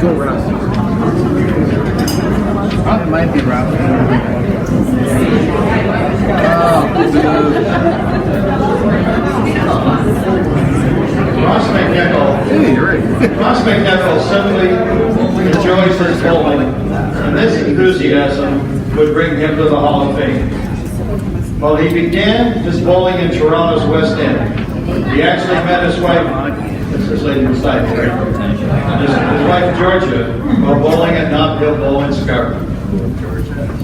Go, Ross. Oh, it might be Ross. Ross McNicoll. Hey, you're right. Ross McNicoll simply enjoys his bowling, and this enthusiasm would bring him to the Hall of Fame. Well, he began his bowling in Toronto's West End. He actually met his wife, this is lady beside me, his wife Georgia, while bowling at Knott Hill Bowl in Scarborough.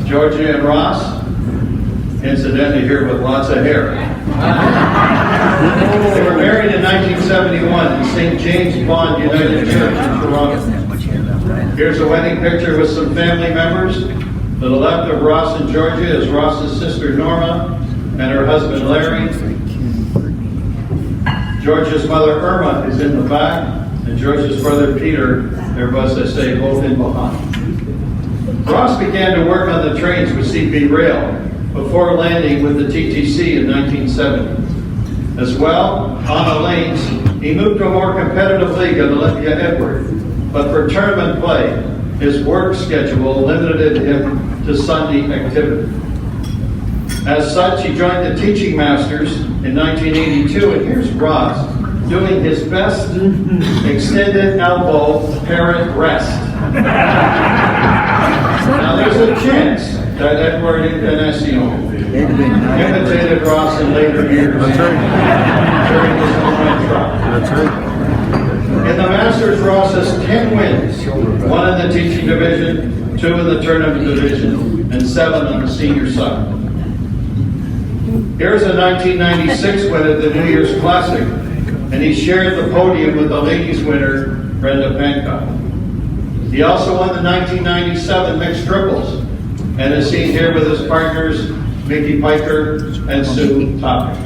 Georgia and Ross, incidentally here with lots of hair. They were married in 1971 in St. James Bond United Church in Toronto. Here's a wedding picture with some family members. To the left of Ross and Georgia is Ross's sister Norma and her husband Larry. Georgia's mother Irma is in the back, and Georgia's brother Peter, there was, I say, both in behind. Ross began to work on the trains with CP Rail before landing with the TTC in 1970. As well, on the lanes, he moved to a more competitive league at Olympia Edward, but for tournament play, his work schedule limited him to Sunday activity. As such, he joined the Teaching Masters in 1982, and here's Ross doing his best extended elbow parent rest. Now there's a chance that Edward Encarnacion imitated Ross in later years during his home trial. That's right. In the Masters, Ross has 10 wins, 1 in the teaching division, 2 in the tournament division, and 7 on the senior side. Here's a 1996 win at the New Year's Classic, and he shared the podium with the ladies winner, Brenda Pancock. He also won the 1997 mixed triples, and is seen here with his partners, Mickey Piker and Sue Topic.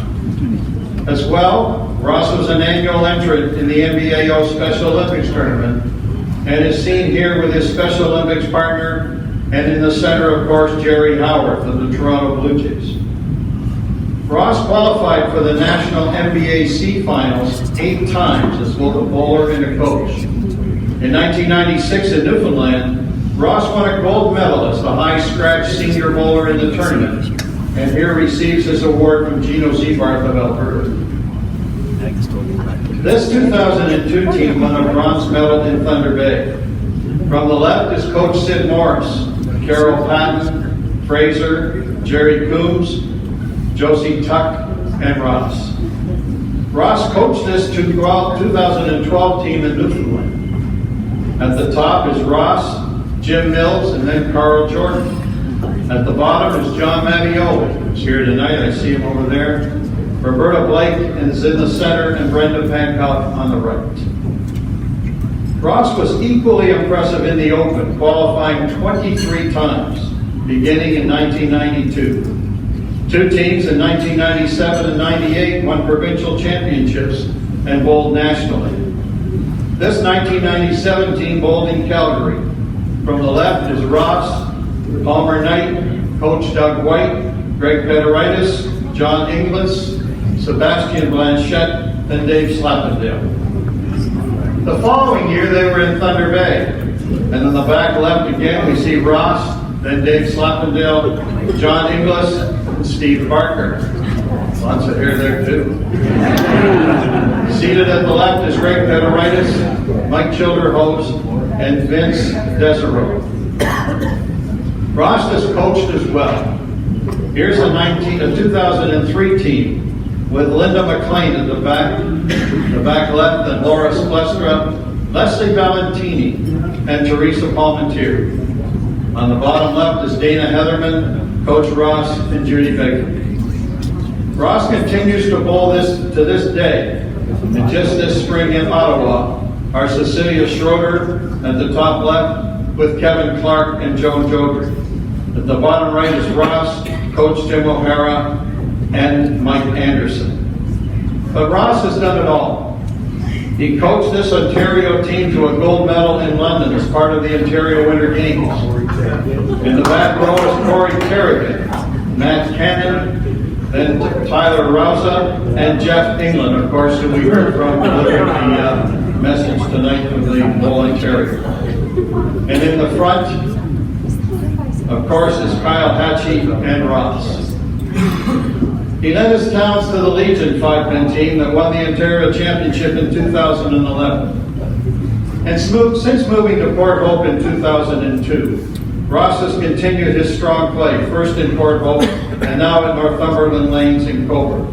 As well, Ross was an annual entrant in the NBAO Special Olympics tournament, and is seen here with his Special Olympics partner, and in the center, of course, Jerry Howard of the Toronto Blue Jays. Ross qualified for the National NBAC Finals 8 times as both a bowler and a coach. In 1996 in Newfoundland, Ross won a gold medal as the high scratch senior bowler in the tournament, and here receives his award from Gino Zebarth of Alberta. This 2002 team won a bronze medal in Thunder Bay. From the left is Coach Sid Morris, Carol Patton, Fraser, Jerry Coombs, Josie Tuck, and Ross. Ross coached this 2012 team in Newfoundland. At the top is Ross, Jim Mills, and then Carl Jordan. At the bottom is John Matteo, who's here tonight. I see him over there. Roberta Blake is in the center, and Brenda Pancock on the right. Ross was equally impressive in the Open, qualifying 23 times, beginning in 1992. 2 teams in 1997 and 98 won provincial championships and bowled nationally. This 1997 team bowled in Calgary. From the left is Ross, Palmer Knight, Coach Doug White, Greg Pederitis, John Inglis, Sebastian Blanchette, and Dave Slappendale. The following year they were in Thunder Bay. And in the back left again we see Ross, then Dave Slappendale, John Inglis, and Steve Barker. Lots of hair there too. Seated at the left is Greg Pederitis, Mike Childerhose, and Vince Desereau. Ross has coached as well. Here's a 2003 team with Linda McLean at the back left, and Laura Splestra, Leslie Valentini, and Teresa Palmentier. On the bottom left is Dana Heatherman, Coach Ross, and Judy Baker. Ross continues to bowl to this day, and just this spring in Ottawa are Cecilia Schroeder at the top left with Kevin Clark and Joan Jodry. At the bottom right is Ross, Coach Jim O'Hara, and Mike Anderson. But Ross has done it all. He coached this Ontario team to a gold medal in London as part of the Ontario Winter Games. In the back row is Corey Kerrigan, Matt Cannon, then Tyler Rousa, and Jeff England, of course, who we heard from delivering message tonight from the voluntary. And in the front, of course, is Kyle Hatchie and Ross. He led his Towns to the Legion 5-man team that won the Ontario Championship in 2011. And since moving to Port Hope in 2002, Ross has continued his strong play, first in Port Hope and now at Northumberland Lanes in Cobourg.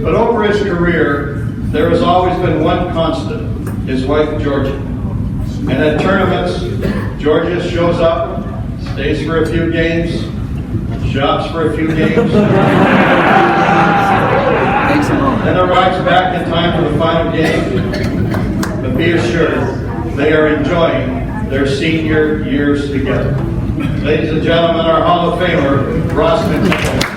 But over his career, there has always been one constant, his wife Georgia. And at tournaments, Georgia shows up, stays for a few games, shops for a few games, then arrives back in time for the final game. But be assured, they are enjoying their senior years together. Ladies and gentlemen, our Hall of Famer, Ross McNicoll.